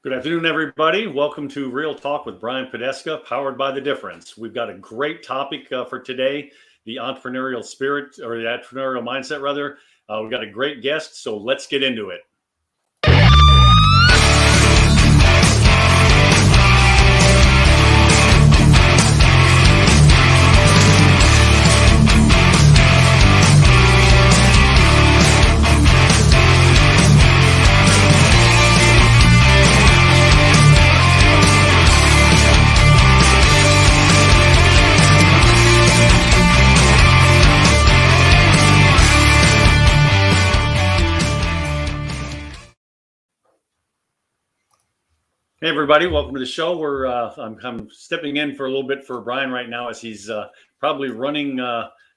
Good afternoon, everybody. Welcome to Real Talk with Brian Poduska, powered by The Difference. We've got a great topic for today, the entrepreneurial spirit, or the entrepreneurial mindset, rather. We've got a great guest, so let's get into it. Hey, everybody. Welcome to the show. I'm stepping in for a little bit for Brian right now as he's probably running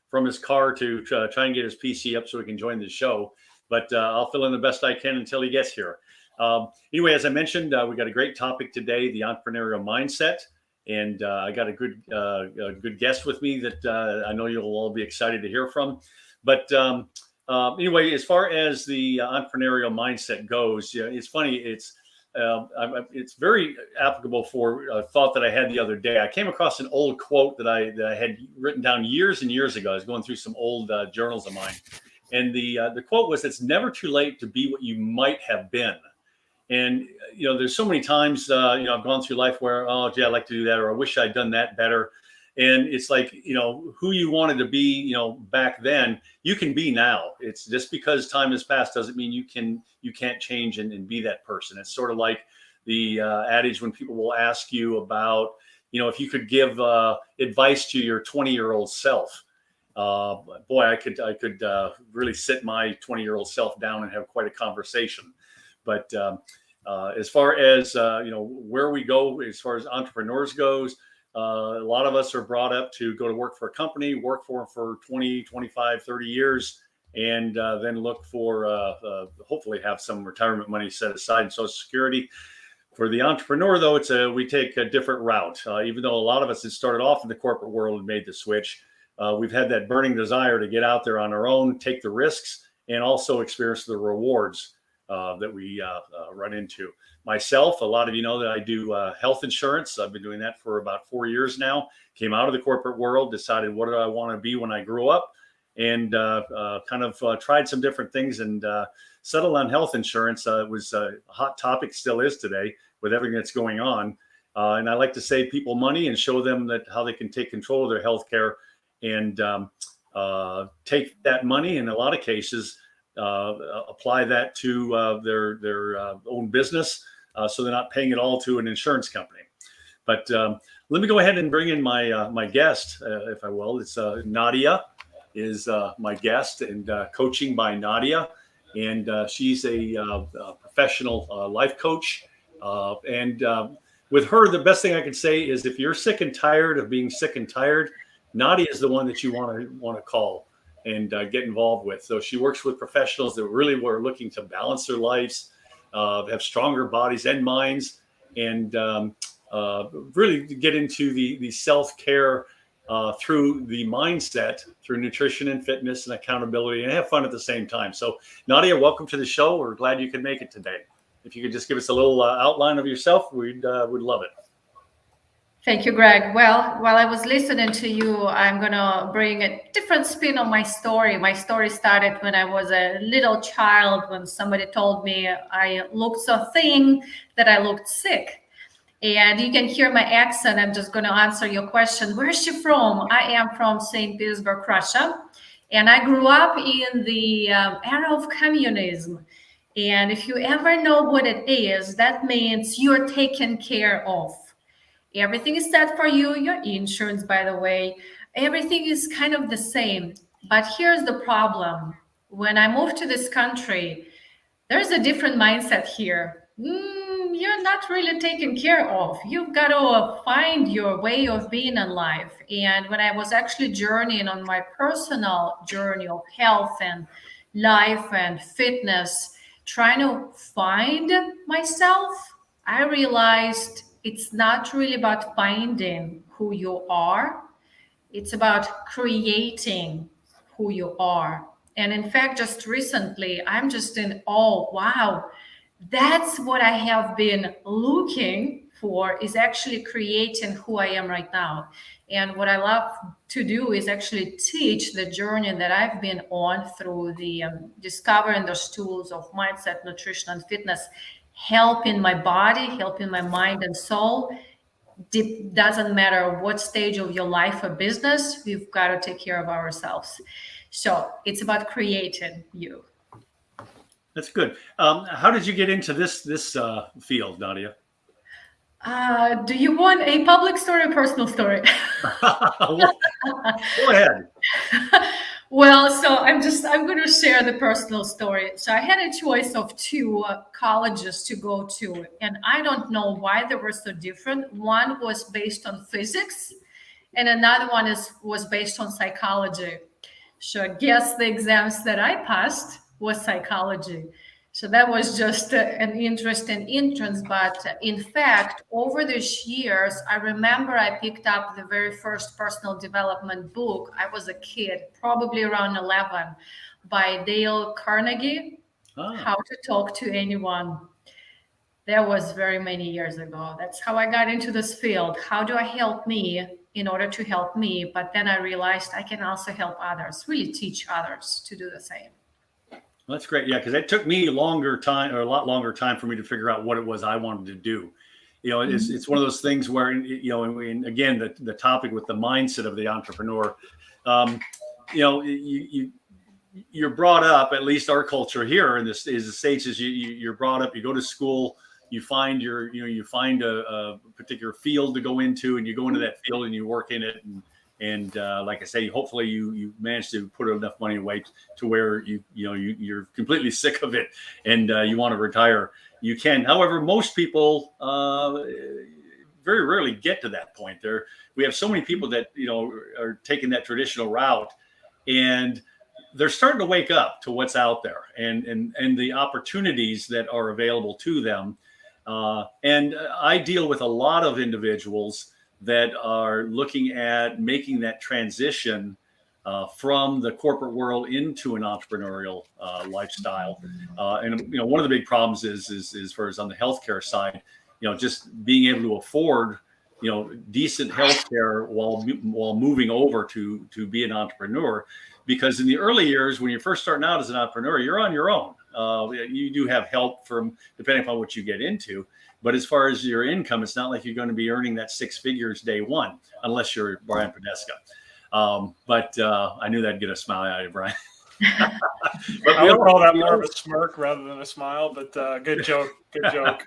from his car to try and get his PC up so he can join the show. But I'll fill in the best I can until he gets here. Anyway, as I mentioned, we got a great topic today, the entrepreneurial mindset. And I got a good guest with me that I know you'll all be excited to hear from. But anyway, as far as the entrepreneurial mindset goes, it's funny. It's very applicable for a thought that I had the other day. I came across an old quote that I had written down years and years ago. I was going through some old journals of mine, and the quote was, "It's never too late to be what you might have been." And there's so many times I've gone through life where, oh gee, I'd like to do that, or I wish I'd done that better. And it's like, who you wanted to be, back then, you can be now. It's just because time has passed doesn't mean you can't change and be that person. It's sort of like the adage when people will ask you about, if you could give advice to your 20-year-old self. Boy, I could really sit my 20-year-old self down and have quite a conversation. But as far as, where we go, as far as entrepreneurs goes, a lot of us are brought up to go to work for a company, work for 20, 25, 30 years, and then look for hopefully have some retirement money set aside in Social Security. For the entrepreneur, though, we take a different route. Even though a lot of us had started off in the corporate world and made the switch, we've had that burning desire to get out there on our own, take the risks, and also experience the rewards that we run into. Myself, a lot of you know that I do health insurance. I've been doing that for about 4 years now. Came out of the corporate world, decided what do I want to be when I grew up, and tried some different things and settled on health insurance. It was a hot topic, still is today, with everything that's going on. And I like to save people money and show them that how they can take control of their health care and take that money, in a lot of cases, apply that to their own business, so they're not paying it all to an insurance company. But let me go ahead and bring in my guest, if I will. It's Nadia is my guest, and coaching by Nadia, and she's a professional life coach. And with her, the best thing I can say is, if you're sick and tired of being sick and tired, Nadia is the one that you want to call and get involved with. So she works with professionals that really were looking to balance their lives, have stronger bodies and minds, and really get into the self-care through the mindset, through nutrition and fitness and accountability, and have fun at the same time. So Nadia, welcome to the show. We're glad you could make it today. If you could just give us a little outline of yourself, we'd love it. Thank you, Greg. Well, while I was listening to you, I'm going to bring a different spin on my story. My story started when I was a little child, when somebody told me I looked so thin that I looked sick. And you can hear my accent. I'm just going to answer your question. Where is she from? I am from St. Petersburg, Russia. And I grew up in the era of communism. And if you ever know what it is, that means you're taken care of. Everything is set for you, your insurance, by the way, everything is kind of the same. But here's the problem. When I moved to this country, there's a different mindset here. You're not really taken care of. You've got to find your way of being in life. And when I was actually journeying on my personal journey of health and life and fitness, trying to find myself, I realized it's not really about finding who you are. It's about creating who you are. And in fact, just recently, I'm just in awe. Wow, that's what I have been looking for, is actually creating who I am right now. And what I love to do is actually teach the journey that I've been on through the discovering those tools of mindset, nutrition, and fitness, helping my body, helping my mind and soul. Doesn't matter what stage of your life or business, we've got to take care of ourselves. So it's about creating you. That's good. How did you get into this field, Nadia? Do you want a public story or personal story? Go ahead. Well, so I'm going to share the personal story. So I had a choice of two colleges to go to, and I don't know why they were so different. One was based on physics, and another one was based on psychology. So I guess the exams that I passed was psychology. So that was just an interesting entrance. But in fact, over these years, I remember I picked up the very first personal development book. I was a kid, probably around 11, by Dale Carnegie, How to Talk to Anyone. That was very many years ago. That's how I got into this field. How do I help me in order to help me? But then I realized I can also help others, really teach others to do the same. Well, that's great. Yeah, because it took me a lot longer time for me to figure out what it was I wanted to do. It's one of those things where, and again, the topic with the mindset of the entrepreneur, you're brought up, at least our culture here in this is the States, is you're brought up, you go to school, you find you find a particular field to go into, and you go into that field and you work in it. And like I say, hopefully you manage to put enough money away to where you're completely sick of it and you want to retire. You can. However, most people very rarely get to that point. We have so many people that are taking that traditional route, and they're starting to wake up to what's out there and the opportunities that are available to them. And I deal with a lot of individuals that are looking at making that transition from the corporate world into an entrepreneurial lifestyle. And one of the big problems is as far as on the healthcare side, just being able to afford decent healthcare while moving over to be an entrepreneur. Because in the early years, when you're first starting out as an entrepreneur, you're on your own. You do have help from depending upon what you get into. But as far as your income, it's not like you're going to be earning that six figures day one, unless you're Brian Poduska. But I knew that'd get a smile out of you, Brian. I would call that more of a smirk rather than a smile, but good joke. Good joke.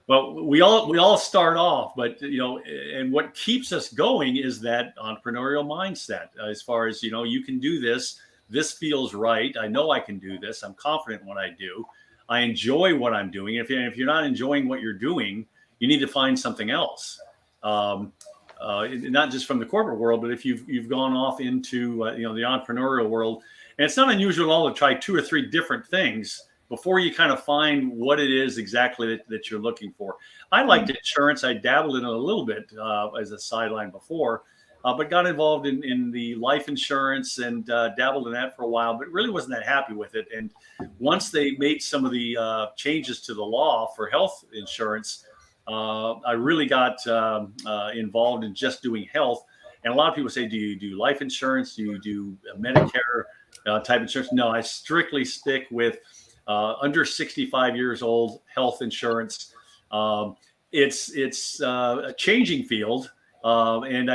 Well, we all start off, but and what keeps us going is that entrepreneurial mindset. As far as you can do this. This feels right. I know I can do this. I'm confident in what I do. I enjoy what I'm doing. If you're not enjoying what you're doing, you need to find something else. Not just from the corporate world, but if you've gone off into the entrepreneurial world, and it's not unusual at all to try 2 or 3 different things before you kind of find what it is exactly that you're looking for. I liked insurance. I dabbled in it a little bit as a sideline before, but got involved in the life insurance and dabbled in that for a while, but really wasn't that happy with it. And once they made some of the changes to the law for health insurance, I really got involved in just doing health. And a lot of people say, do you do life insurance? Do you do Medicare type insurance? No, I strictly stick with under 65 years old health insurance. It's a changing field. And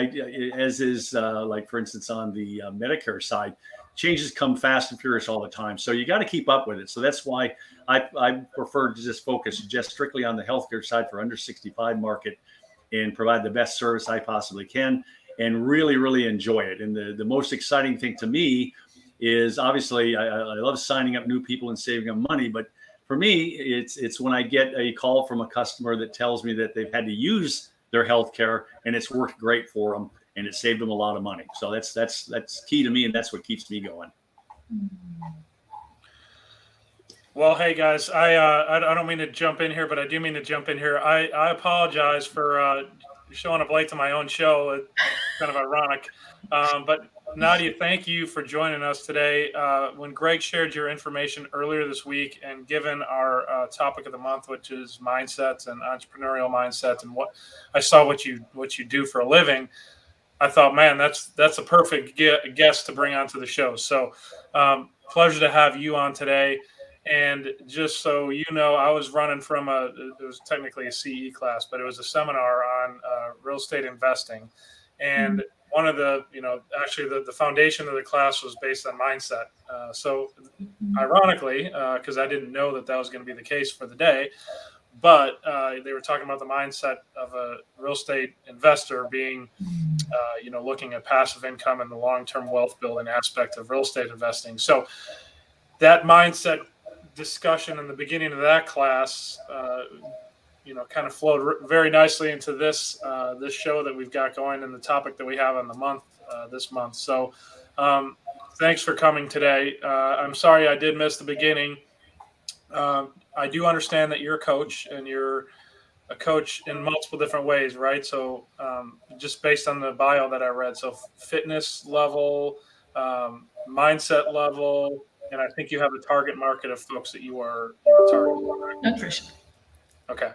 as is like, for instance, on the Medicare side, changes come fast and furious all the time. So you got to keep up with it. So that's why I prefer to just focus just strictly on the healthcare side for under 65 market and provide the best service I possibly can and really, really enjoy it. And the most exciting thing to me is obviously I love signing up new people and saving them money. But for me, it's when I get a call from a customer that tells me that they've had to use their healthcare and it's worked great for them and it saved them a lot of money. So that's key to me, and that's what keeps me going. Well, hey guys, I don't mean to jump in here, but I do mean to jump in here. I apologize for showing up late to my own show. It's kind of ironic, but Nadia, thank you for joining us today. When Greg shared your information earlier this week, and given our topic of the month, which is mindsets and entrepreneurial mindsets, and what I saw what you do for a living, I thought, man, that's a perfect guest to bring onto the show. So, pleasure to have you on today. And just so you know, I was running from it was technically a CE class, but it was a seminar on real estate investing. And one of the, actually the foundation of the class was based on mindset. So ironically, because I didn't know that was going to be the case for the day, but they were talking about the mindset of a real estate investor being, looking at passive income and the long-term wealth building aspect of real estate investing. So that mindset discussion in the beginning of that class, kind of flowed very nicely into this show that we've got going and the topic that we have on the month this month. So thanks for coming today. I'm sorry I did miss the beginning. I do understand that you're a coach, and you're a coach in multiple different ways, right? So just based on the bio that I read, so fitness level, mindset level, and I think you have a target market of folks that you are targeting. Nutrition. Okay,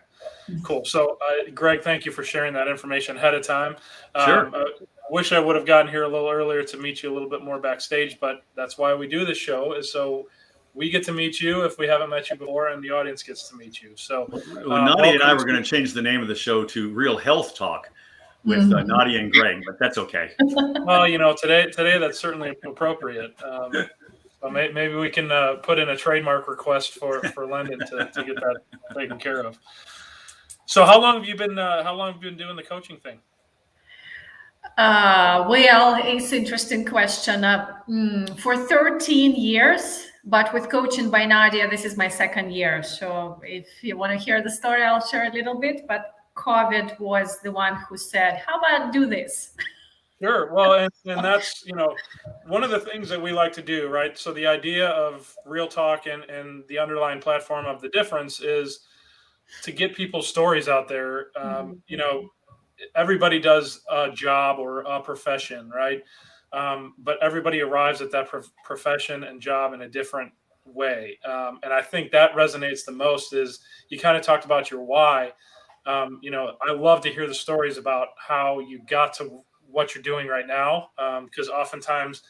cool. So Greg, thank you for sharing that information ahead of time. Sure. I wish I would have gotten here a little earlier to meet you a little bit more backstage, but that's why we do this show, is so we get to meet you if we haven't met you before, and the audience gets to meet you. So Nadia and I were going to change the name of the show to Real Health Talk with Nadia and Greg, but that's okay. Well, today that's certainly appropriate. So maybe we can put in a trademark request for London to get that taken care of. So how long have you been doing the coaching thing? Well, it's an interesting question. For 13 years, but with coaching by Nadia, this is my second year. So if you want to hear the story, I'll share a little bit. But COVID was the one who said, how about do this? Sure. Well, and that's, one of the things that we like to do, right? So the idea of Real Talk and the underlying platform of the difference is to get people's stories out there. Everybody does a job or a profession, right? But everybody arrives at that profession and job in a different way. And I think that resonates the most. Is you kind of talked about your why. I love to hear the stories about how you got to what you're doing right now. Because oftentimes,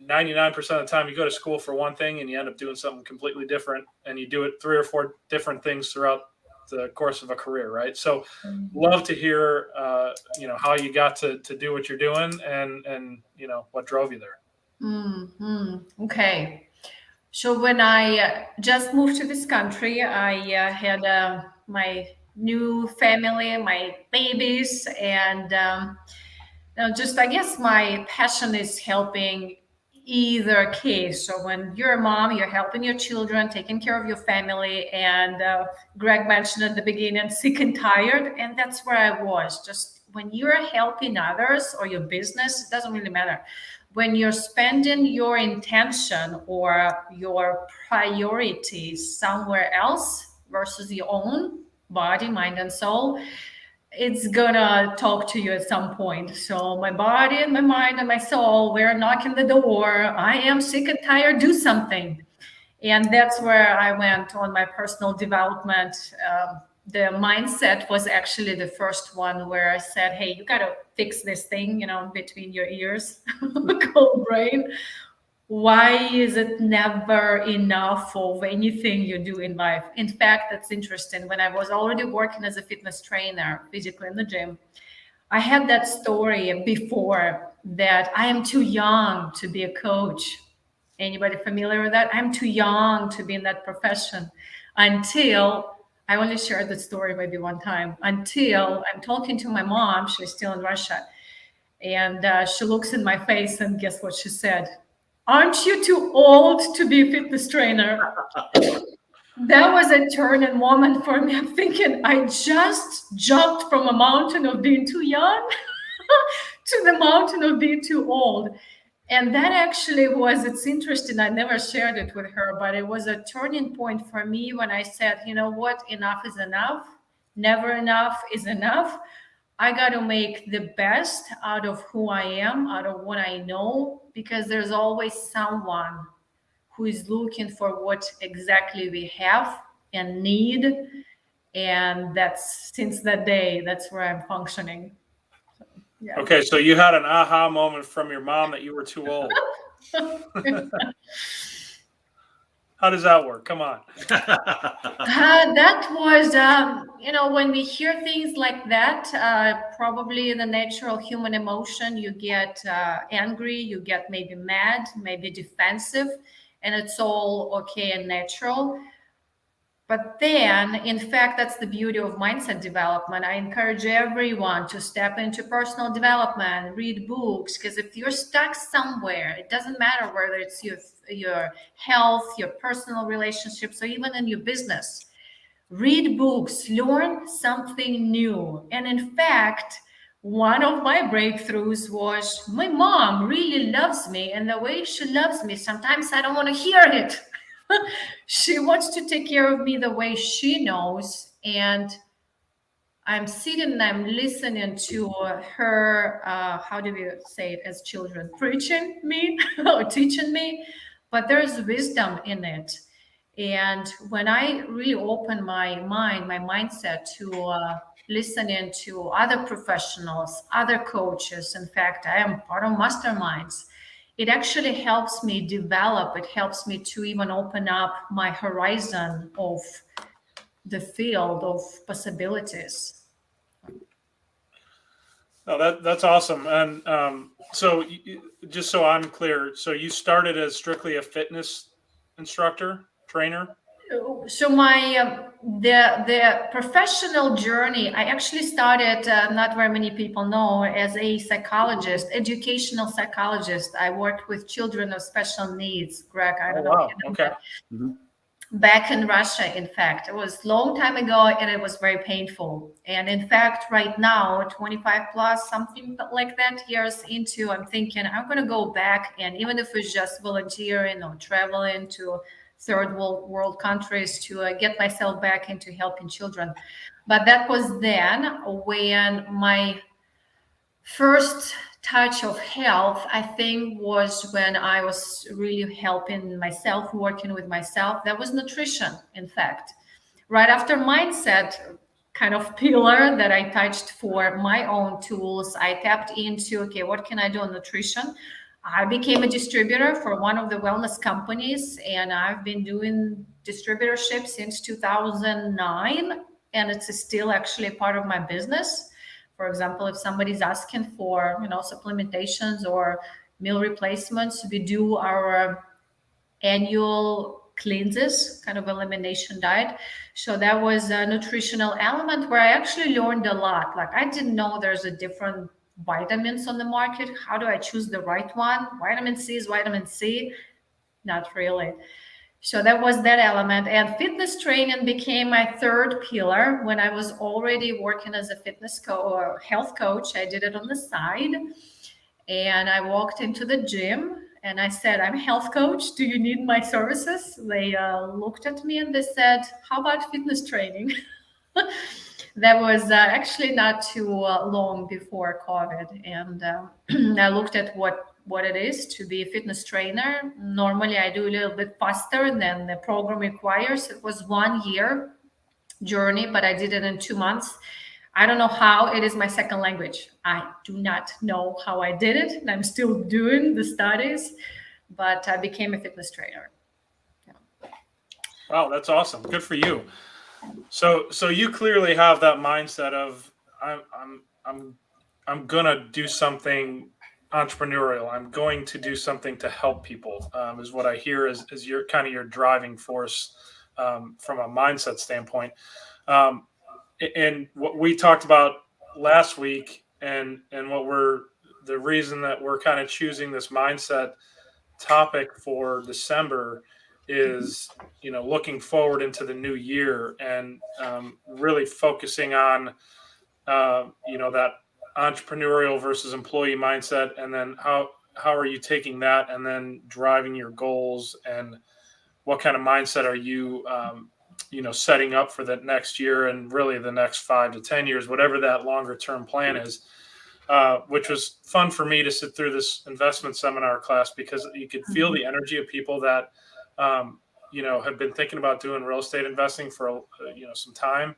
99% of the time you go to school for one thing and you end up doing something completely different, and you do it 3 or 4 different things throughout the course of a career, right? So love to hear how you got to do what you're doing, and what drove you there. Okay, so when I just moved to this country, I had my new family, my babies, and I guess my passion is helping either case. So when you're a mom, you're helping your children, taking care of your family, and Greg mentioned at the beginning, sick and tired, and that's where I was. Just when you're helping others or your business, it doesn't really matter. When you're spending your intention or your priorities somewhere else versus your own body, mind, and soul, it's gonna talk to you at some point. So my body and my mind and my soul, we're knocking the door. I am sick and tired, do something. And that's where I went on my personal development. The mindset was actually the first one where I said, hey, you gotta fix this thing, between your ears, called brain. Why is it never enough of anything you do in life? In fact, that's interesting. When I was already working as a fitness trainer, physically in the gym, I had that story before that I am too young to be a coach. Anybody familiar with that? I'm too young to be in that profession. Until I only shared that story maybe one time, until I'm talking to my mom. She's still in Russia. And she looks in my face, and guess what she said? Aren't you too old to be a fitness trainer? That was a turning moment for me. I'm thinking I just jumped from a mountain of being too young to the mountain of being too old. And that actually it's interesting. I never shared it with her, but it was a turning point for me when I said, you know what, enough is enough. Never enough is enough. I got to make the best out of who I am, out of what I know, because there's always someone who is looking for what exactly we have and need. And that's since that day, that's where I'm functioning. So, yeah. Okay, so you had an aha moment from your mom that you were too old. How does that work? Come on. That was, when we hear things like that, probably the natural human emotion, you get angry, you get maybe mad, maybe defensive, and it's all okay and natural. But then, in fact, that's the beauty of mindset development. I encourage everyone to step into personal development, read books, because if you're stuck somewhere, it doesn't matter whether it's your health, your personal relationships, or even in your business. Read books, learn something new. And in fact, one of my breakthroughs was my mom really loves me, and the way she loves me, sometimes I don't want to hear it. She wants to take care of me the way she knows, and I'm sitting and I'm listening to her, how do we say it as children, preaching me or teaching me, but there's wisdom in it. And when I really open my mind, my mindset to listening to other professionals, other coaches, in fact, I am part of masterminds, it actually helps me develop, it helps me to even open up my horizon of the field of possibilities. Oh, that's awesome. And so just so I'm clear, so you started as strictly a fitness instructor, trainer? So my the professional journey, I actually started, not very many people know, as a psychologist, educational psychologist. I worked with children of special needs. Greg, I don't know if you know Okay. that. Back in Russia, in fact, it was a long time ago, and it was very painful. And in fact, right now, 25 plus, something like that, years into, I'm thinking I'm going to go back, and even if it's just volunteering or traveling to third world countries to get myself back into helping children. But that was then when my first touch of health, I think, was when I was really helping myself, working with myself. That was nutrition, in fact. Right after mindset kind of pillar that I touched for my own tools, I tapped into, okay, what can I do on nutrition? I became a distributor for one of the wellness companies, and I've been doing distributorship since 2009, and it's still actually a part of my business. For example, if somebody's asking for, supplementations or meal replacements, we do our annual cleanses, kind of elimination diet. So that was a nutritional element where I actually learned a lot. Like, I didn't know there's a different vitamins on the market. How do I choose the right one? Vitamin C is vitamin C? Not really. So that was that element. And fitness training became my third pillar when I was already working as a fitness or health coach. I did it on the side. And I walked into the gym and I said, I'm a health coach. Do you need my services? They looked at me and they said, how about fitness training? That was actually not too long before COVID. And I looked at what it is to be a fitness trainer. Normally, I do a little bit faster than the program requires. It was 1 year journey, but I did it in 2 months. I don't know how. It is my second language. I do not know how I did it, and I'm still doing the studies, but I became a fitness trainer. Yeah. Wow, that's awesome. Good for you. So you clearly have that mindset of I'm gonna do something entrepreneurial. I'm going to do something to help people. Is what I hear is your kind of your driving force from a mindset standpoint. And what we talked about last week, and the reason that we're kind of choosing this mindset topic for December is, looking forward into the new year and really focusing on, that entrepreneurial versus employee mindset, and then how are you taking that and then driving your goals, and what kind of mindset are you setting up for the next year and really the next 5 to 10 years, whatever that longer term plan is, which was fun for me to sit through this investment seminar class, because you could feel the energy of people that, have been thinking about doing real estate investing for, some time.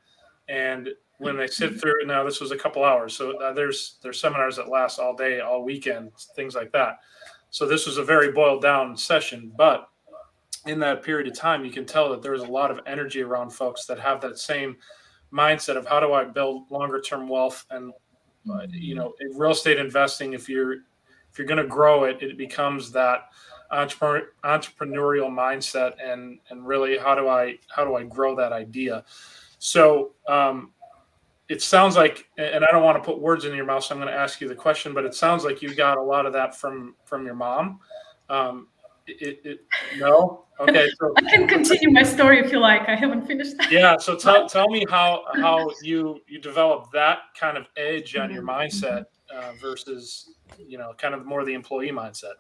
And when they sit through it, now this was a couple hours. So there's seminars that last all day, all weekend, things like that. So this was a very boiled down session, but in that period of time, you can tell that there's a lot of energy around folks that have that same mindset of how do I build longer term wealth. And in real estate investing, if you're going to grow it, it becomes that entrepreneurial mindset, and really how do I grow that idea. So it sounds like, and I don't want to put words in your mouth, so I'm going to ask you the question, but it sounds like you got a lot of that from your mom. No? Okay. So I can continue my story if you like. I haven't finished that. Yeah. So tell me how you develop that kind of edge on your mindset versus, kind of more the employee mindset.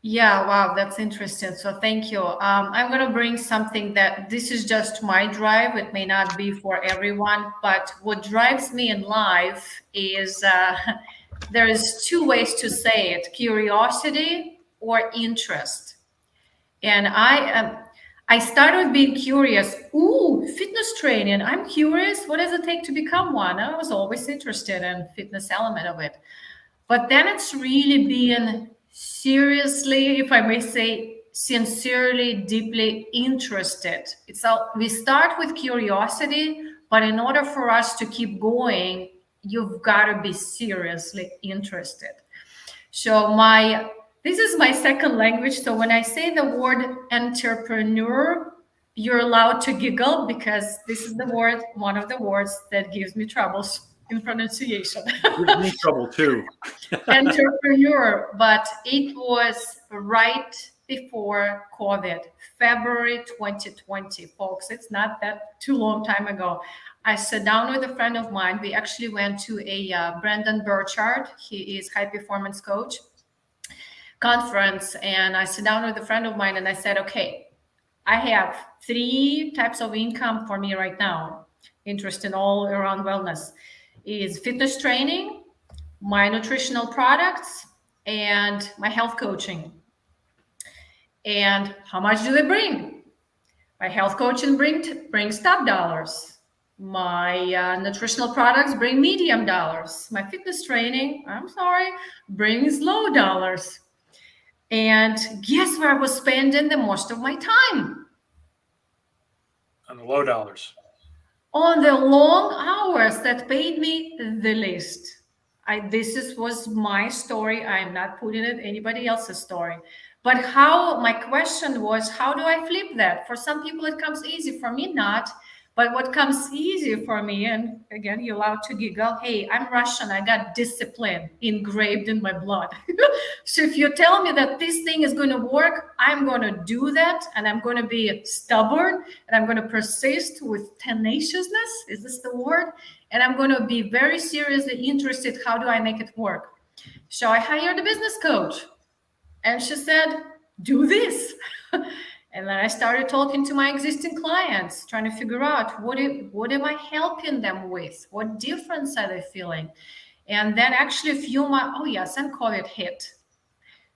Yeah, wow, that's interesting. So thank you. I'm going to bring something that this is just my drive. It may not be for everyone, but what drives me in life is there is two ways to say it: curiosity or interest. And I started being curious. Ooh, fitness training. I'm curious. What does it take to become one? I was always interested in fitness element of it. But then it's really been seriously, if I may say, sincerely, deeply interested. We start with curiosity, but in order for us to keep going, you've got to be seriously interested. So this is my second language. So when I say the word entrepreneur, you're allowed to giggle, because this is one of the words that gives me troubles in pronunciation. Gives me trouble too. Entrepreneur, but it was right before COVID, February 2020, folks. It's not that too long time ago. I sat down with a friend of mine. We actually went to a Brandon Burchard, he is high performance coach, conference. And I sat down with a friend of mine and I said, okay, I have 3 types of income for me right now. Interest in all around wellness is fitness training, my nutritional products, and my health coaching. And how much do they bring? My health coaching brings top dollars. My nutritional products bring medium dollars. My fitness training, brings low dollars. And guess where I was spending the most of my time? On the low dollars. On the long hours that paid me the least. This was my story. I'm not putting it anybody else's story. But my question was, how do I flip that? For some people, it comes easy. For me, not. But what comes easy for me, and again, you're allowed to giggle. Hey, I'm Russian. I got discipline engraved in my blood. So if you tell me that this thing is going to work, I'm going to do that. And I'm going to be stubborn. And I'm going to persist with tenaciousness. Is this the word? And I'm going to be very seriously interested. How do I make it work? So I hired a business coach. And she said, do this. And then I started talking to my existing clients, trying to figure out what am I helping them with? What difference are they feeling? And then actually a few months, and COVID hit.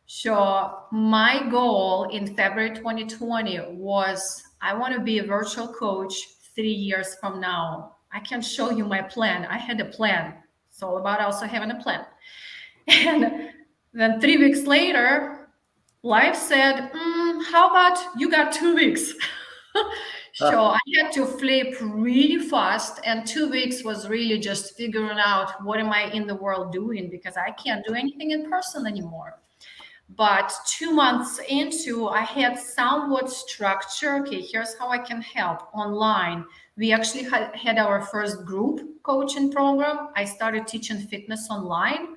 So my goal in February 2020 was, I want to be a virtual coach 3 years from now. I can show you my plan. I had a plan. It's all about also having a plan. And then 3 weeks later, life said, how about you got 2 weeks? So I had to flip really fast. And 2 weeks was really just figuring out what am I in the world doing, because I can't do anything in person anymore. But 2 months into, I had somewhat structure. Okay, here's how I can help online. We actually had our first group coaching program. I started teaching fitness online.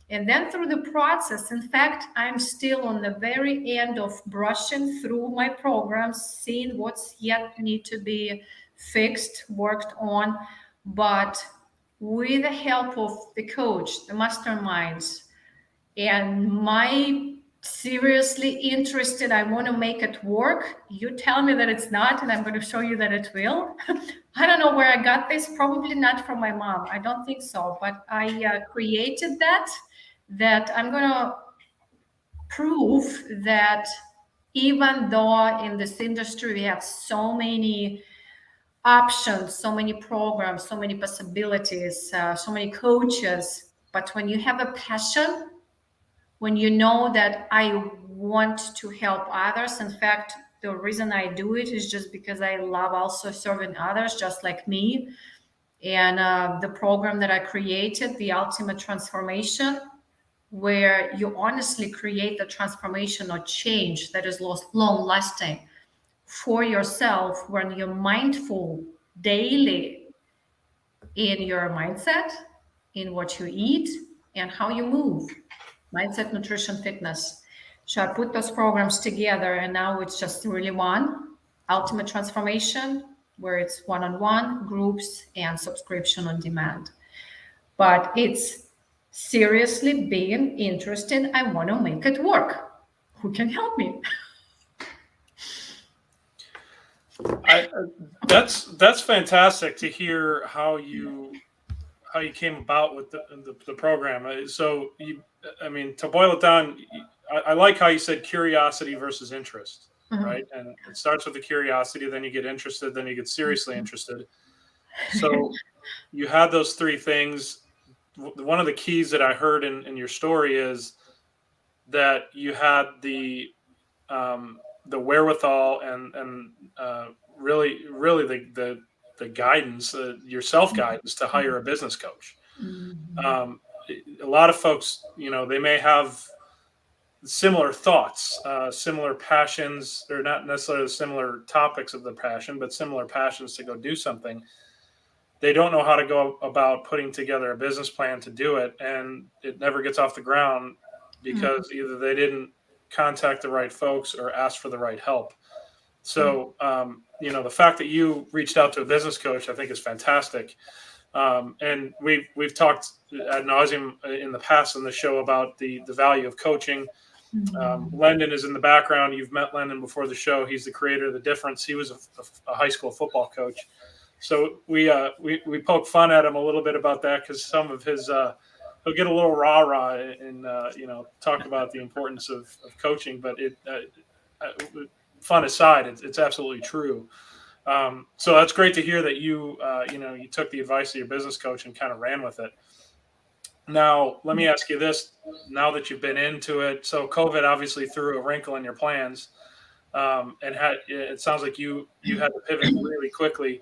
And then through the process, in fact, I'm still on the very end of brushing through my programs, seeing what's yet need to be fixed, worked on. But with the help of the coach, the masterminds, and my seriously interested, I want to make it work. You tell me that it's not, and I'm going to show you that it will. I don't know where I got this, probably not from my mom. I don't think so, but I created that I'm going to prove that even though in this industry we have so many options, so many programs, so many possibilities, so many coaches, but when you have a passion, when you know that I want to help others, in fact, the reason I do it is just because I love also serving others just like me. And the program that I created, the Ultimate Transformation, where you honestly create the transformation or change that is long lasting for yourself when you're mindful daily in your mindset, in what you eat, and how you move. Mindset, nutrition, fitness. So I put those programs together, and now it's just really one Ultimate Transformation, where it's one-on-one, groups, and subscription on demand. But it's seriously being interested. I want to make it work. Who can help me? That's fantastic to hear how you came about with the program. So I mean, to boil it down, I like how you said curiosity versus interest, right? And it starts with the curiosity, then you get interested, then you get seriously interested. So you had those three things. One of the keys that I heard in your story is that you had the wherewithal and really the guidance, your self guidance to hire a business coach. A lot of folks, they may have similar thoughts, similar passions. They're not necessarily similar topics of the passion, but similar passions to go do something. They don't know how to go about putting together a business plan to do it, and it never gets off the ground because either they didn't contact the right folks or ask for the right help. So, the fact that you reached out to a business coach, I think, is fantastic. And we've talked ad nauseum in the past on the show about the value of coaching. Lendon is in the background. You've met Lendon before the show. He's the creator of The Difference. He was a high school football coach. So we poke fun at him a little bit about that because some of his he'll get a little rah-rah and talk about the importance of coaching. But fun aside, it's absolutely true. So that's great to hear that you took the advice of your business coach and kind of ran with it. Now, let me ask you this: now that you've been into it, so COVID obviously threw a wrinkle in your plans, and it sounds like you had to pivot really quickly,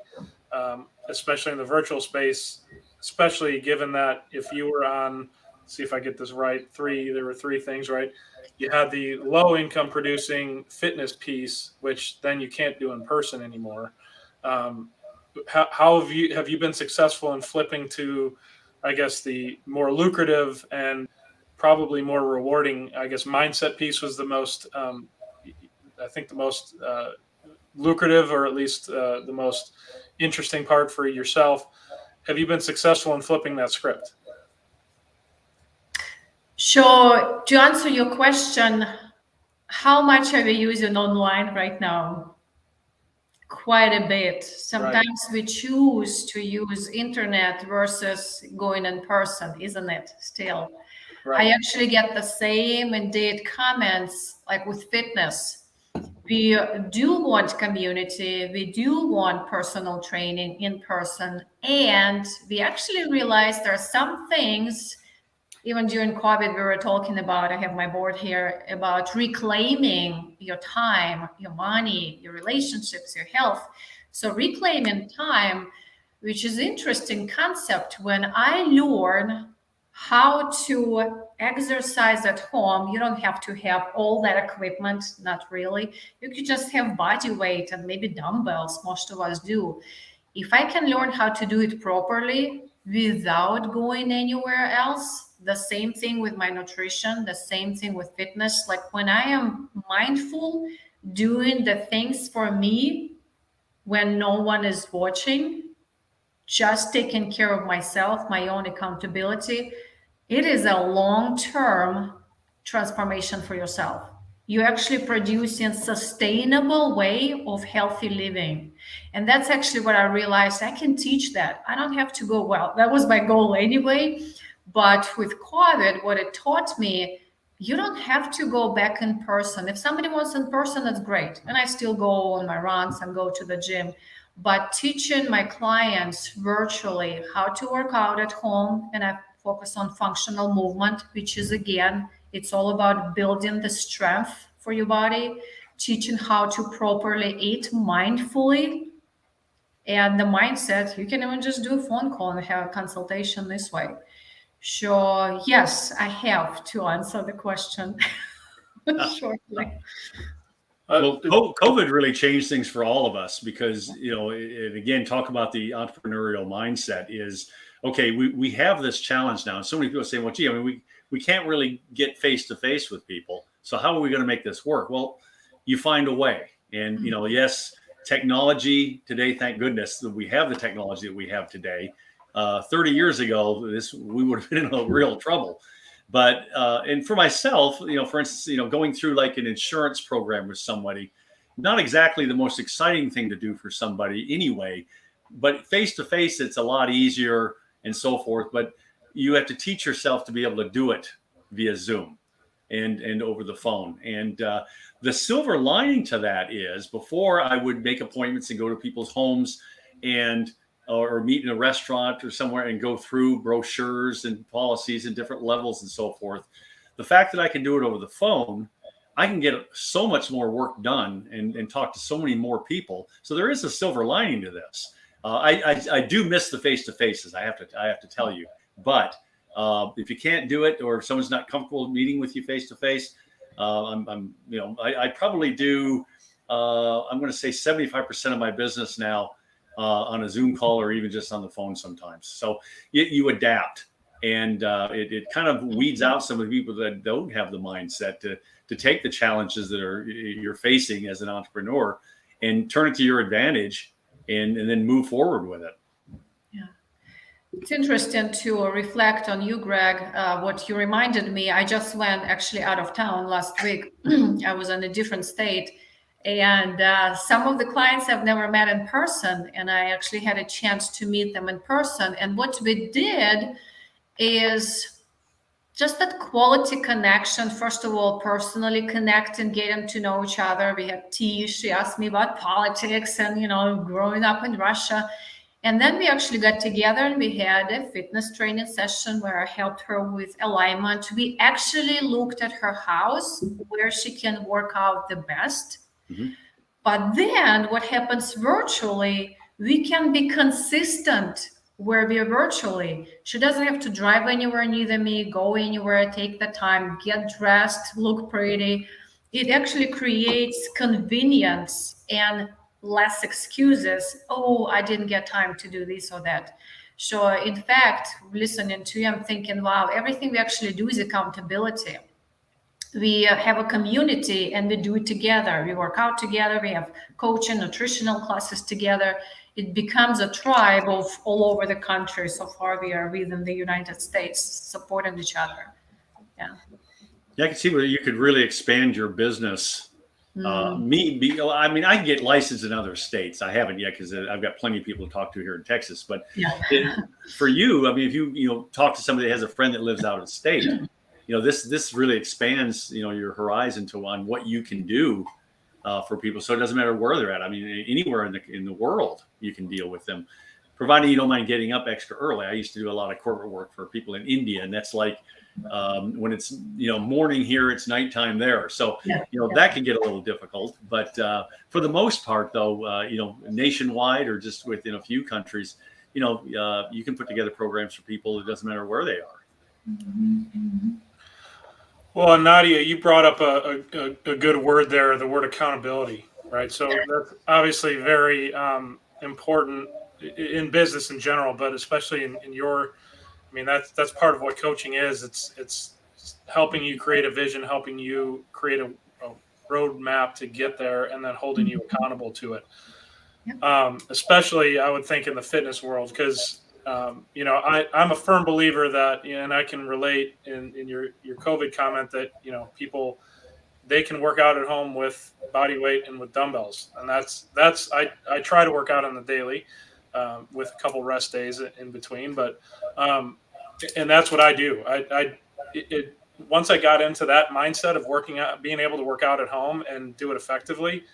especially in the virtual space, especially given that if you were on, see if I get this right, there were three things, right? You had the low income producing fitness piece, which then you can't do in person anymore. How have you been successful in flipping to, I guess, the more lucrative and probably more rewarding, I guess, mindset piece was the most, I think the most lucrative, or at least the most interesting part for yourself. Have you been successful in flipping that script? So to answer your question, how much are we using online right now? Quite a bit. Sometimes we choose to use internet versus going in person, isn't it? Still, I actually get the same indeed comments like with fitness. We do want community, we do want personal training in person, and we actually realize there are some things. Even during COVID, we were talking about, I have my board here, about reclaiming your time, your money, your relationships, your health. So reclaiming time, which is interesting concept. When I learn how to exercise at home, you don't have to have all that equipment, not really. You could just have body weight and maybe dumbbells, most of us do. If I can learn how to do it properly without going anywhere else, the same thing with my nutrition, the same thing with fitness. Like when I am mindful, doing the things for me when no one is watching, just taking care of myself, my own accountability, it is a long-term transformation for yourself. You're actually producing sustainable way of healthy living. And that's actually what I realized. I can teach that. I don't have to go, well, that was my goal anyway. But with COVID, what it taught me, you don't have to go back in person. If somebody wants in person, that's great. And I still go on my runs and go to the gym. But teaching my clients virtually how to work out at home, and I focus on functional movement, which is, again, it's all about building the strength for your body, teaching how to properly eat mindfully. And the mindset, you can even just do a phone call and have a consultation this way. So, yes, I have to answer the question shortly. Well, COVID really changed things for all of us because, and again, talk about the entrepreneurial mindset is, okay, we have this challenge now. And so many people say, well, gee, I mean, we can't really get face to face with people. So how are we going to make this work? Well, you find a way. And, yes, technology today, thank goodness that we have the technology that we have today. 30 years ago, we would have been in real trouble. But and for myself, for instance, going through like an insurance program with somebody, not exactly the most exciting thing to do for somebody anyway, but face to face, it's a lot easier and so forth. But you have to teach yourself to be able to do it via Zoom and over the phone. And the silver lining to that is, before I would make appointments and go to people's homes and or meet in a restaurant or somewhere and go through brochures and policies and different levels and so forth. The fact that I can do it over the phone, I can get so much more work done and talk to so many more people. So there is a silver lining to this. I do miss the face-to-faces. I have to tell you. But if you can't do it, or if someone's not comfortable meeting with you face-to-face, I probably do. I'm going to say 75% of my business now on a Zoom call or even just on the phone sometimes. So you adapt, and it kind of weeds out some of the people that don't have the mindset to take the challenges that you're facing as an entrepreneur and turn it to your advantage and then move forward with it. Yeah. It's interesting to reflect on you, Greg. What you reminded me, I just went actually out of town last week. I was in a different state. And some of the clients I've never met in person, and I actually had a chance to meet them in person. And what we did is just that quality connection. First of all, personally connect and getting to know each other. We had tea. She asked me about politics and, growing up in Russia. And then we actually got together and we had a fitness training session where I helped her with alignment. We actually looked at her house where she can work out the best. Mm-hmm. But then what happens virtually, we can be consistent where we are virtually. She doesn't have to drive anywhere near me, go anywhere, take the time, get dressed, look pretty. It actually creates convenience and less excuses. Oh, I didn't get time to do this or that. So in fact, listening to you, I'm thinking, wow, everything we actually do is accountability. We have a community and we do it together. We work out together. We have coaching, nutritional classes together. It becomes a tribe of all over the country. So far, we are within the United States, supporting each other. Yeah. Yeah, I can see where you could really expand your business. I can get licensed in other states. I haven't yet because I've got plenty of people to talk to here in Texas. But for you, I mean, if you talk to somebody that has a friend that lives out of state, this really expands, your horizon on what you can do for people. So it doesn't matter where they're at. I mean, anywhere in the world, you can deal with them, providing you don't mind getting up extra early. I used to do a lot of corporate work for people in India, and that's like when it's morning here, it's nighttime there. So that can get a little difficult. But for the most part, though, nationwide or just within a few countries, you can put together programs for people. It doesn't matter where they are. Mm-hmm. Well, Nadia, you brought up a good word there, the word accountability, right? So that's obviously very important in business in general, but especially in your, I mean, that's part of what coaching is. It's helping you create a vision, helping you create a roadmap to get there, and then holding you accountable to it. Especially, I would think, in the fitness world, because I'm a firm believer that, and I can relate in your COVID comment that, people, they can work out at home with body weight and with dumbbells. And I try to work out on the daily, with a couple rest days in between, but, and that's what I do. Once I got into that mindset of working out, being able to work out at home and do it effectively,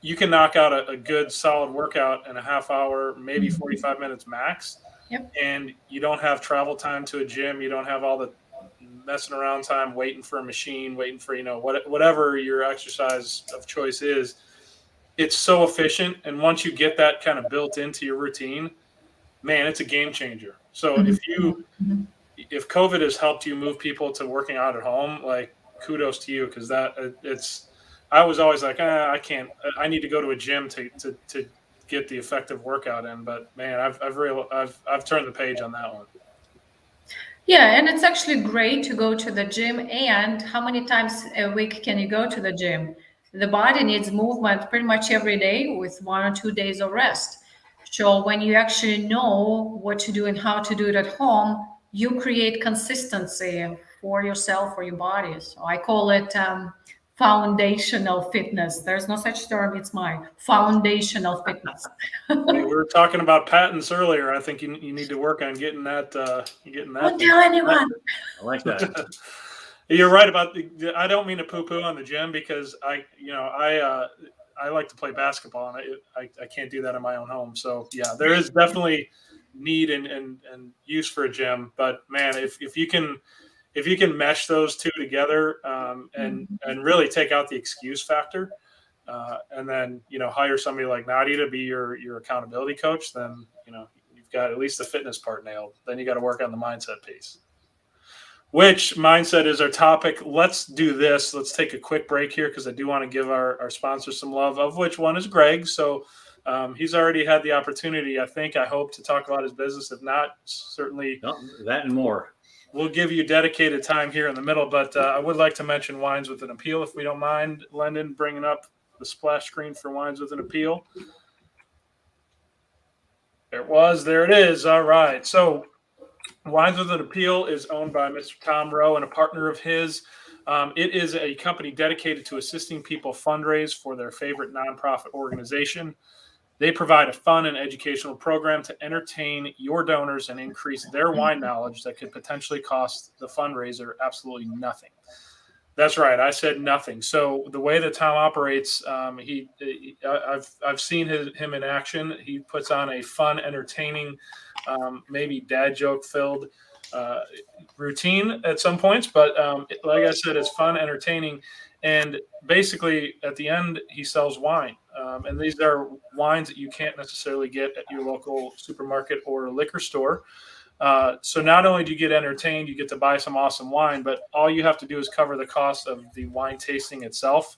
you can knock out a good solid workout in a half hour, maybe 45 minutes max. Yep. And you don't have travel time to a gym. You don't have all the messing around time, waiting for a machine, waiting for, whatever your exercise of choice is. It's so efficient. And once you get that kind of built into your routine, man, it's a game changer. So if COVID has helped you move people to working out at home, like, kudos to you. Cause I was always like, I need to go to a gym to get the effective workout in. But man, I've turned the page on that one. Yeah, and it's actually great to go to the gym. And how many times a week can you go to the gym? The body needs movement pretty much every day with 1 or 2 days of rest. So when you actually know what to do and how to do it at home, you create consistency for yourself, for your body. So I call it foundational fitness. There's no such term. It's mine. Foundational fitness. We were talking about patents earlier. I think you need to work on getting that. Don't tell anyone. I like that. You're right about I don't mean to poo-poo on the gym, because I like to play basketball, and I can't do that in my own home. So yeah, there is definitely need and use for a gym. But man, if you can mesh those two together, and really take out the excuse factor, and then hire somebody like Nadia to be your accountability coach, then you've got at least the fitness part nailed. Then you got to work on the mindset piece. Which mindset is our topic. Let's do this. Let's take a quick break here, because I do want to give our sponsors some love, of which one is Greg. So he's already had the opportunity, I hope, to talk about his business. If not, certainly that and more. We'll give you dedicated time here in the middle. But I would like to mention Wines with an Appeal, if we don't mind, Lendon, bringing up the splash screen for Wines with an Appeal. There it is. All right. So Wines with an Appeal is owned by Mr. Tom Rowe and a partner of his. It is a company dedicated to assisting people fundraise for their favorite nonprofit organization. They provide a fun and educational program to entertain your donors and increase their wine knowledge that could potentially cost the fundraiser absolutely nothing. That's right. I said nothing. So the way that Tom operates, I've seen him in action. He puts on a fun, entertaining, maybe dad joke filled routine at some points. But like I said, it's fun, entertaining. And basically at the end, he sells wine. And these are wines that you can't necessarily get at your local supermarket or liquor store. So not only do you get entertained, you get to buy some awesome wine, but all you have to do is cover the cost of the wine tasting itself.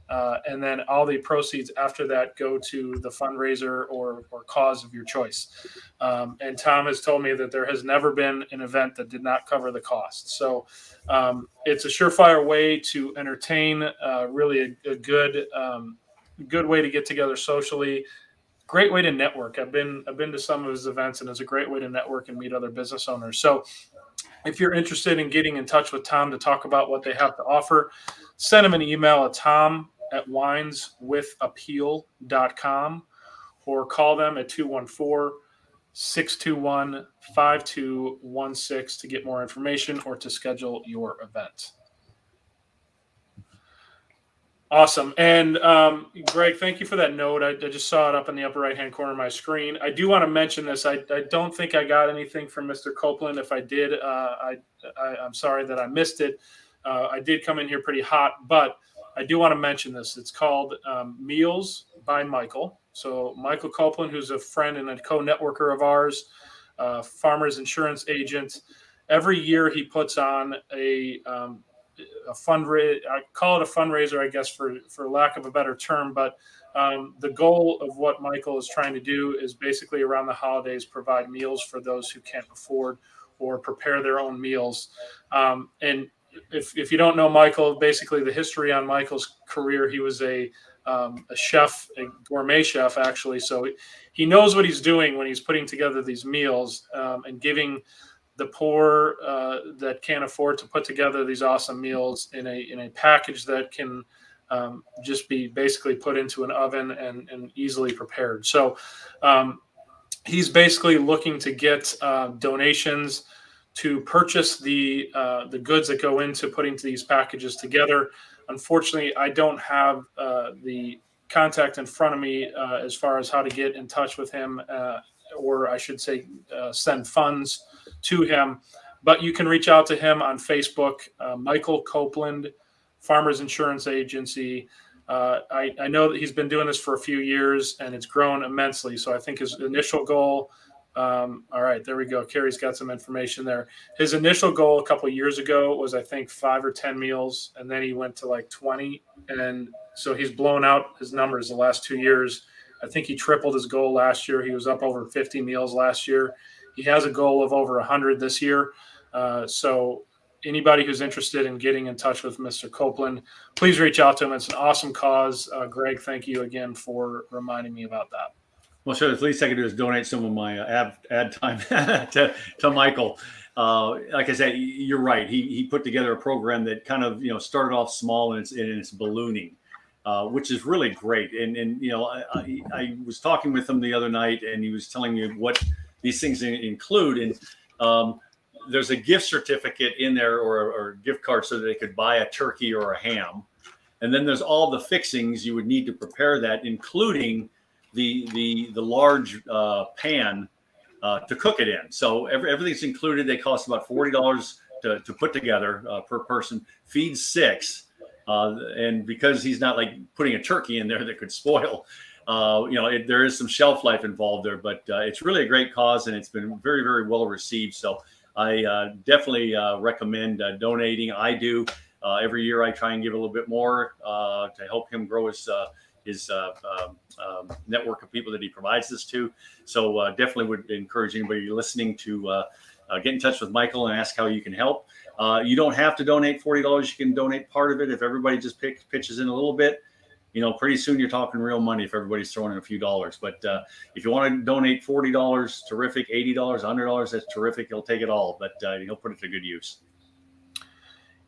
And then all the proceeds after that go to the fundraiser or cause of your choice. And Tom has told me that there has never been an event that did not cover the cost. So it's a surefire way to entertain, really a good way to get together socially. Great way to network. I've been to some of his events, and it's a great way to network and meet other business owners. So if you're interested in getting in touch with Tom to talk about what they have to offer, send him an email at tom@wineswithappeal.com or call them at 214-621-5216 to get more information or to schedule your event. Awesome. And Greg, thank you for that note. I just saw it up in the upper right-hand corner of my screen. I do want to mention this. I don't think I got anything from Mr. Copeland. If I did, I'm sorry that I missed it. I did come in here pretty hot, but I do want to mention this. It's called Meals by Michael. So Michael Copeland, who's a friend and a co-networker of ours, farmers insurance agent. Every year he puts on a fundraiser. I call it a fundraiser, I guess, for lack of a better term. But the goal of what Michael is trying to do is basically around the holidays provide meals for those who can't afford or prepare their own meals. And if you don't know Michael, basically the history on Michael's career, he was a a chef, a gourmet chef, actually. So he knows what he's doing when he's putting together these meals and giving the poor that can't afford to put together these awesome meals in a package that can just be basically put into an oven and easily prepared. So he's basically looking to get donations to purchase the goods that go into putting these packages together. Unfortunately, I don't have the contact in front of me as far as how to get in touch with him, or I should say, send funds to him. But you can reach out to him on Facebook, Michael Copeland, Farmers Insurance Agency. I know that he's been doing this for a few years and it's grown immensely. So I think his initial goal, all right, there we go. Carrie's got some information there. His initial goal a couple of years ago was, I think, 5 or 10 meals, and then he went to like 20. And so he's blown out his numbers the last 2 years. I think he tripled his goal last year. He was up over 50 meals last year. He has a goal of over 100 this year. So anybody who's interested in getting in touch with Mr. Copeland, please reach out to him. It's an awesome cause. Greg, thank you again for reminding me about that. Well, sure. The least I can do is donate some of my ad time to Michael. Like I said, you're right. He put together a program that kind of started off small and it's ballooning, which is really great. And I was talking with him the other night, and he was telling me what these things include. And there's a gift certificate in there or a gift card so that they could buy a turkey or a ham. And then there's all the fixings you would need to prepare that, including the large pan to cook it in. So everything's included. They cost about $40 to put together per person. Feeds 6, and because he's not like putting a turkey in there that could spoil, there is some shelf life involved there. But it's really a great cause, and it's been very, very well received. So I definitely recommend donating. I do. Every year I try and give a little bit more to help him grow his network of people that he provides this to. So definitely would encourage anybody listening to get in touch with Michael and ask how you can help. You don't have to donate $40. You can donate part of it. If everybody just pitches in a little bit, pretty soon you're talking real money if everybody's throwing in a few dollars. But if you want to donate $40, terrific. $80, $100, that's terrific. He'll take it all, but he'll put it to good use.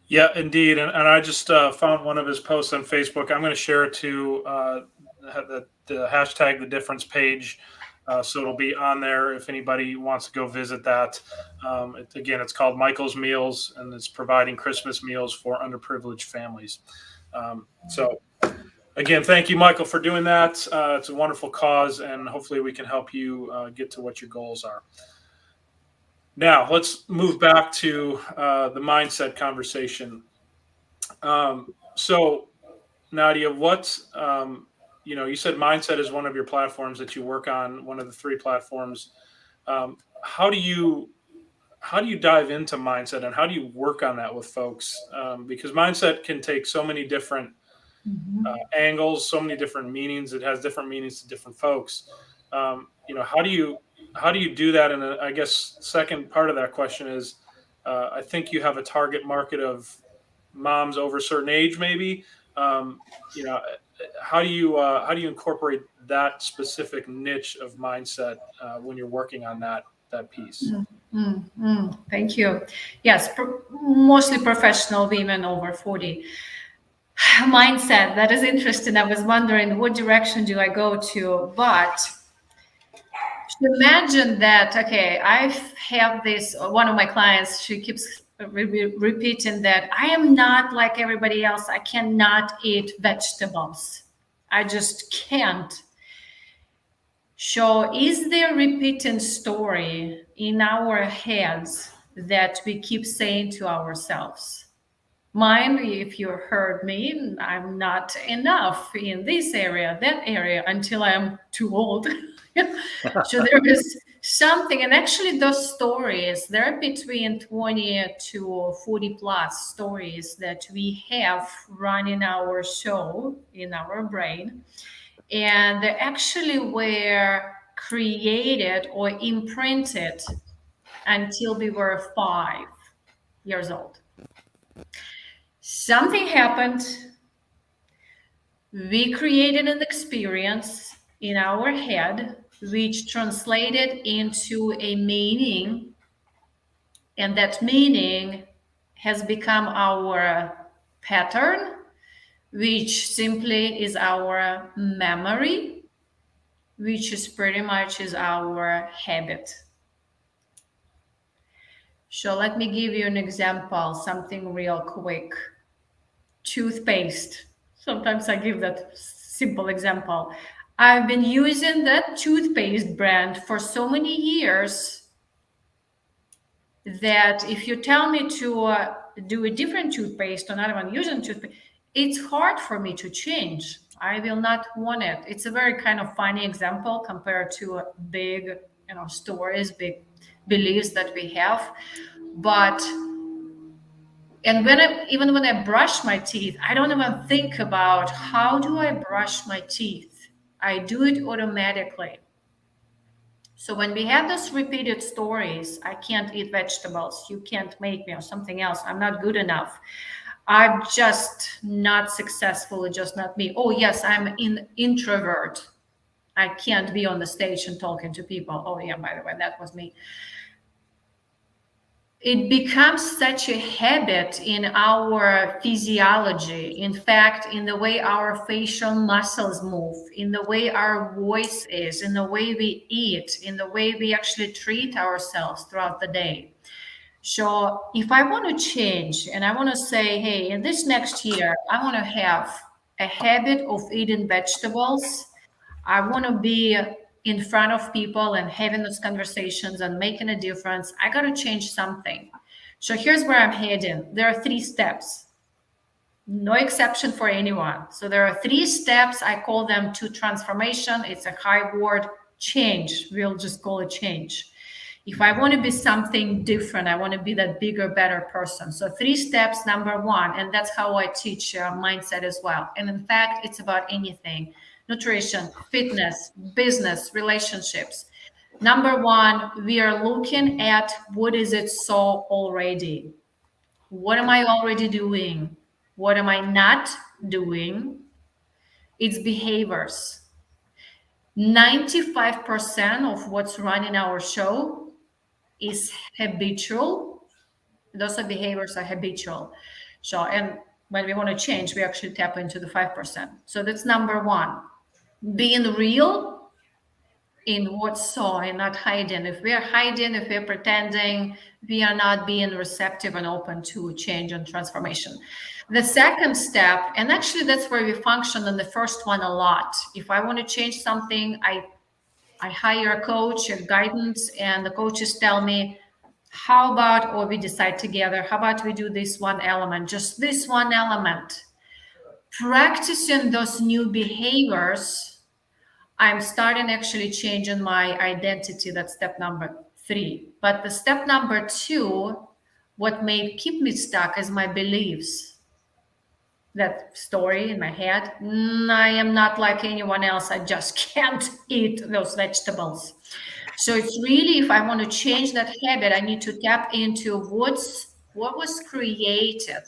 Yeah, indeed. And I just found one of his posts on Facebook. I'm going to share it to the hashtag The Difference page. So it'll be on there if anybody wants to go visit that. Again, it's called Michael's Meals, and it's providing Christmas meals for underprivileged families. So again, thank you, Michael, for doing that. It's a wonderful cause, and hopefully we can help you get to what your goals are. Now, let's move back to the mindset conversation. So, Nadia, what, you said mindset is one of your platforms that you work on, one of the 3 platforms. How do you dive into mindset, and how do you work on that with folks? Because mindset can take so many different angles, so many different meanings. It has different meanings to different folks. How do you do that? And I guess second part of that question is, I think you have a target market of moms over a certain age, maybe. How do you incorporate that specific niche of mindset when you're working on that piece? Thank you. Yes, mostly professional women over 40. Mindset, that is interesting. I was wondering what direction do I go to, but imagine that, okay, I have this, one of my clients, she keeps repeating that I am not like everybody else. I cannot eat vegetables. I just can't. So is there a repeating story in our heads that we keep saying to ourselves? Mine, if you heard me, I'm not enough in this area, that area, until I'm too old. So there is something, and actually those stories, they're between 20 to 40 plus stories that we have running our show in our brain. And they actually were created or imprinted until we were 5 years old. Something happened. We created an experience in our head, which translated into a meaning, and that meaning has become our pattern, which simply is our memory, which is pretty much is our habit. So let me give you an example, something real quick. Toothpaste. Sometimes I give that simple example. I've been using that toothpaste brand for so many years that if you tell me to do a different toothpaste or not even using toothpaste, it's hard for me to change. I will not want it. It's a very kind of funny example compared to big, stories, big beliefs that we have. But even when I brush my teeth, I don't even think about how do I brush my teeth. I do it automatically. So when we have those repeated stories, I can't eat vegetables, you can't make me, or something else, I'm not good enough, I'm just not successful, just not me. Oh yes, I'm an introvert, I can't be on the stage and talking to people. Oh yeah, by the way, that was me. It becomes such a habit in our physiology. In fact, in the way our facial muscles move, in the way our voice is, in the way we eat, in the way we actually treat ourselves throughout the day. So if I want to change and I want to say, hey, in this next year, I want to have a habit of eating vegetables. I want to be in front of people and having those conversations and making a difference. I got to change something. So here's where I'm heading. There are 3 steps, no exception for anyone. So there are 3 steps. I call them to transformation. It's a high word, change. We'll just call it change. If I want to be something different, I want to be that bigger, better person. So 3 steps, number 1, and that's how I teach mindset as well. And in fact, it's about anything. Nutrition, fitness, business, relationships. Number 1, we are looking at what is it so already. What am I already doing? What am I not doing? It's behaviors. 95% of what's running our show is habitual. Those are behaviors are habitual. So, and when we want to change, we actually tap into the 5%. So that's number 1. Being real in what's so and not hiding. If we are hiding, if we're pretending, we are not being receptive and open to change and transformation. The second step, and actually that's where we function on the first one a lot. If I want to change something, I hire a coach, a guidance, and the coaches tell me, how about, or we decide together, how about we do this one element, just this one element. Practicing those new behaviors, I'm starting actually changing my identity. That's step number 3. But the step number 2, what may keep me stuck is my beliefs. That story in my head, I am not like anyone else. I just can't eat those vegetables. So it's really, if I want to change that habit, I need to tap into what was created.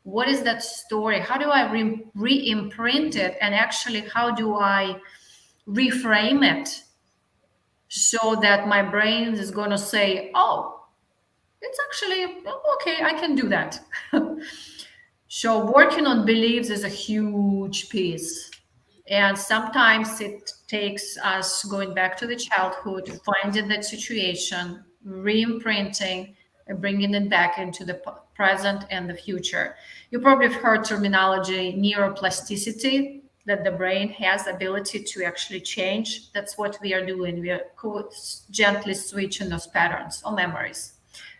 What is that story? How do I re-imprint it? And actually, how do I reframe it so that my brain is going to say, oh, it's actually, okay, I can do that. So working on beliefs is a huge piece. And sometimes it takes us going back to the childhood, finding that situation, re-imprinting, and bringing it back into the present and the future. You probably have heard terminology neuroplasticity, that the brain has ability to actually change. That's what we are doing. We are gently switching those patterns or memories.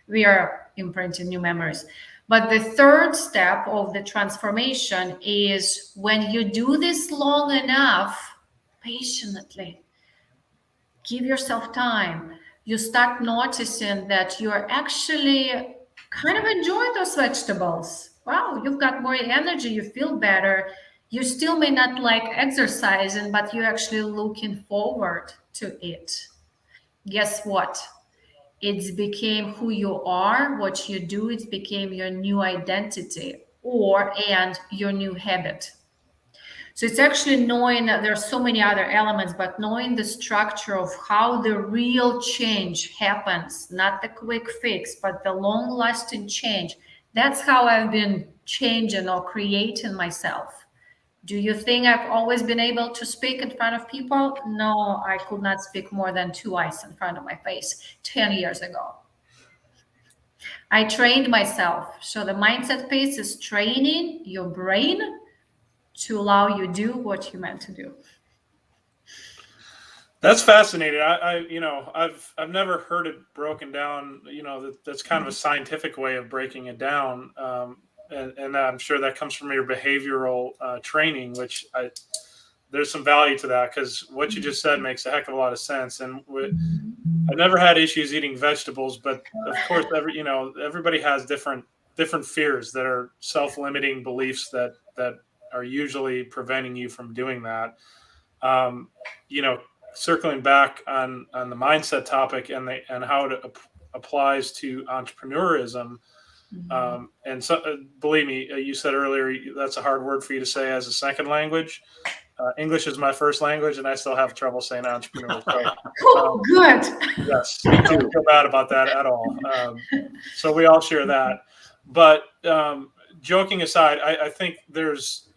We are imprinting new memories. But the third step of the transformation is when you do this long enough, patiently, give yourself time, you start noticing that you're actually kind of enjoying those vegetables. Wow, you've got more energy, you feel better. You still may not like exercising, but you're actually looking forward to it. Guess what? It's became who you are, what you do, it became your new identity and your new habit. So it's actually knowing that there's so many other elements, but knowing the structure of how the real change happens, not the quick fix, but the long lasting change. That's how I've been changing or creating myself. Do you think I've always been able to speak in front of people? No, I could not speak more than 2 eyes in front of my face 10 years ago. I trained myself. So the mindset piece is training your brain to allow you to do what you meant to do. That's fascinating. I've never heard it broken down. That's kind of a scientific way of breaking it down. And I'm sure that comes from your behavioral training, which there's some value to that, because what you just said makes a heck of a lot of sense. And I've never had issues eating vegetables, but of course, everybody has different fears that are self-limiting beliefs that are usually preventing you from doing that. Circling back on the mindset topic and how it applies to entrepreneurism. And so, believe me, you said earlier, that's a hard word for you to say as a second language. English is my first language, and I still have trouble saying entrepreneur. So, good. Yes, I don't feel bad about that at all. So we all share that. But joking aside, I think there's,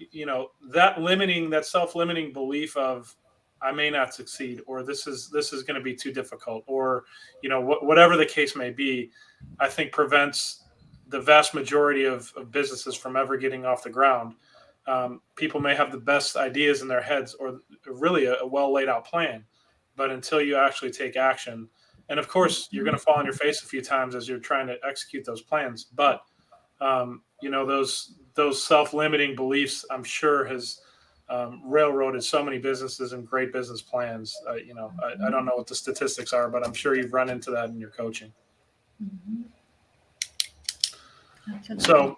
that self-limiting belief of, I may not succeed, or this is going to be too difficult, or whatever the case may be, I think prevents the vast majority of businesses from ever getting off the ground. People may have the best ideas in their heads, or really a well laid out plan, but until you actually take action, and of course you're going to fall on your face a few times as you're trying to execute those plans, but those self-limiting beliefs, I'm sure, has railroaded so many businesses and great business plans. I don't know what the statistics are, but I'm sure you've run into that in your coaching. So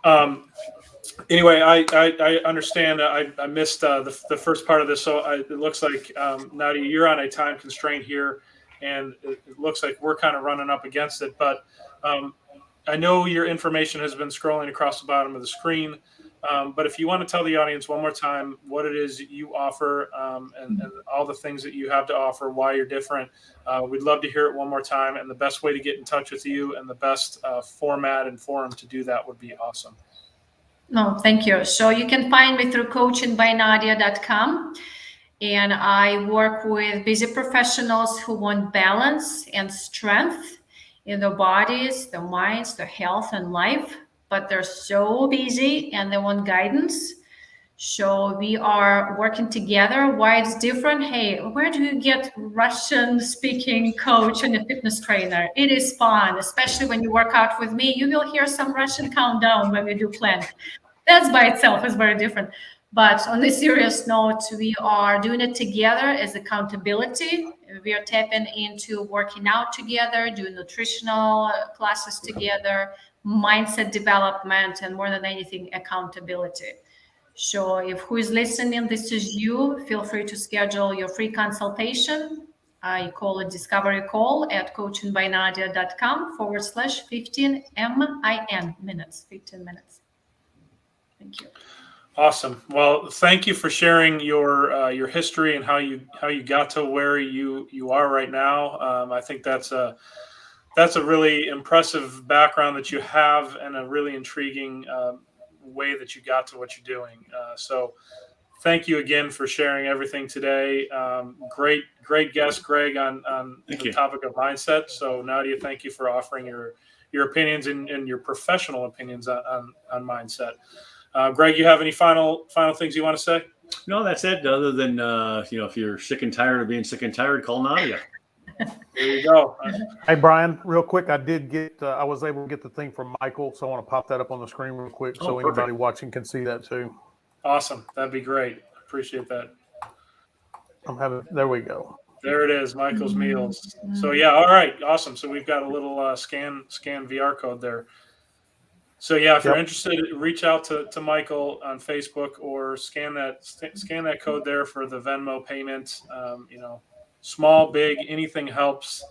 anyway, I understand. I missed the first part of this, so it looks like Nadia, you're on a time constraint here, and it looks like we're kind of running up against it. But I know your information has been scrolling across the bottom of the screen. But if you want to tell the audience one more time what it is you offer, and all the things that you have to offer, why you're different, we'd love to hear it one more time. And the best way to get in touch with you and the best format and forum to do that would be awesome. No, thank you. So you can find me through coachingbynadia.com. And I work with busy professionals who want balance and strength in their bodies, their minds, their health and life, but they're so busy and they want guidance. So we are working together. Why it's different? Hey, where do you get Russian speaking coach and a fitness trainer? It is fun, especially when you work out with me. You will hear some Russian countdown when we do plank. That's by itself is very different. But on a serious note, we are doing it together as accountability. We are tapping into working out together, doing nutritional classes together, mindset development, and more than anything, accountability. So if who is listening, this is you, feel free to schedule your free consultation. I call it discovery call at coachingbynadia.com/15 minutes, 15 minutes. Thank you. Awesome. Well, thank you for sharing your history and how you got to where you are right now. I think that's a really impressive background that you have, and a really intriguing way that you got to what you're doing. So thank you again for sharing everything today. Great guest, Greg, on the topic of mindset. So Nadia, thank you for offering your opinions and your professional opinions on mindset. Greg, you have any final things you want to say? No, that's it. Other than, if you're sick and tired of being sick and tired, call Nadia. There you go. Hey, Brian, real quick, I was able to get the thing from Michael, so I want to pop that up on the screen real quick so anybody watching can see that too. Awesome. That'd be great. Appreciate that. There we go. There it is, Michael's Meals. So yeah, all right, awesome. So we've got a little scan VR code there. So yeah, if you're interested, reach out to Michael on Facebook, or scan that code there for the Venmo payment. Small, big, anything helps.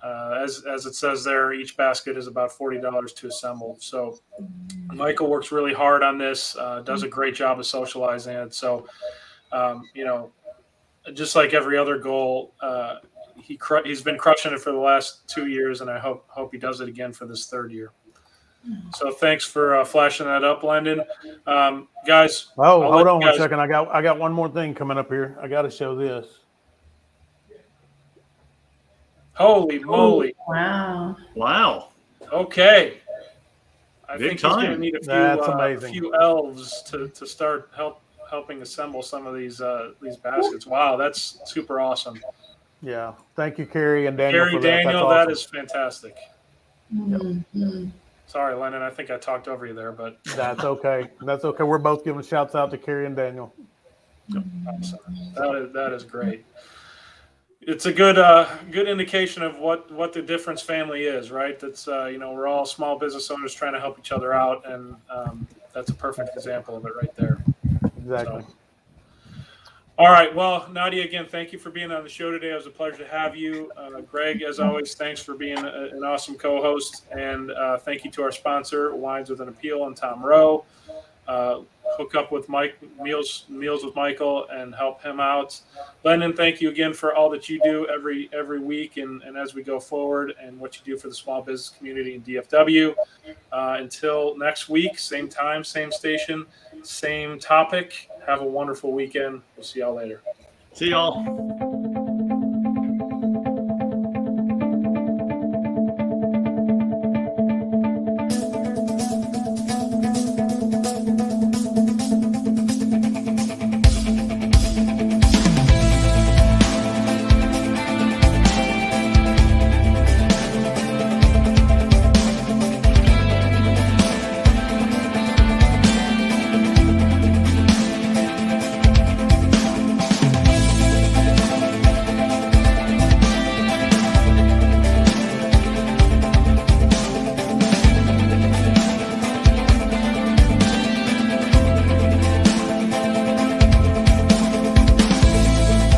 As it says there, each basket is about $40 to assemble. So Michael works really hard on this, does a great job of socializing it. So, just like every other goal, he's been crushing it for the last 2 years, and I hope he does it again for this third year. So thanks for flashing that up, Landon. Guys. Oh, hold on one second. I got one more thing coming up here. I got to show this. Holy moly! Wow! Okay, I Big think time. he's going to need a few elves to start helping assemble some of these baskets. Wow, that's super awesome. Yeah, thank you, Carrie and Daniel. Carrie, for that. Daniel, That's awesome. that is fantastic. Mm-hmm. Sorry, Lennon, I think I talked over you there, but that's okay. That's okay. We're both giving shouts out to Carrie and Daniel. Awesome. That is great. It's a good indication of what the Difference family is, right? That's we're all small business owners trying to help each other out, and that's a perfect example of it right there. Exactly. So, all right. Well, Nadia, again, thank you for being on the show today. It was a pleasure to have you. Greg, as always, thanks for being an awesome co-host, and thank you to our sponsor, Wines with an Appeal, and Tom Rowe. Hook up with Meals with Michael and help him out. Lennon, thank you again for all that you do every week and as we go forward, and what you do for the small business community in DFW. Until next week, same time, same station, same topic. Have a wonderful weekend. We'll see y'all later. See y'all.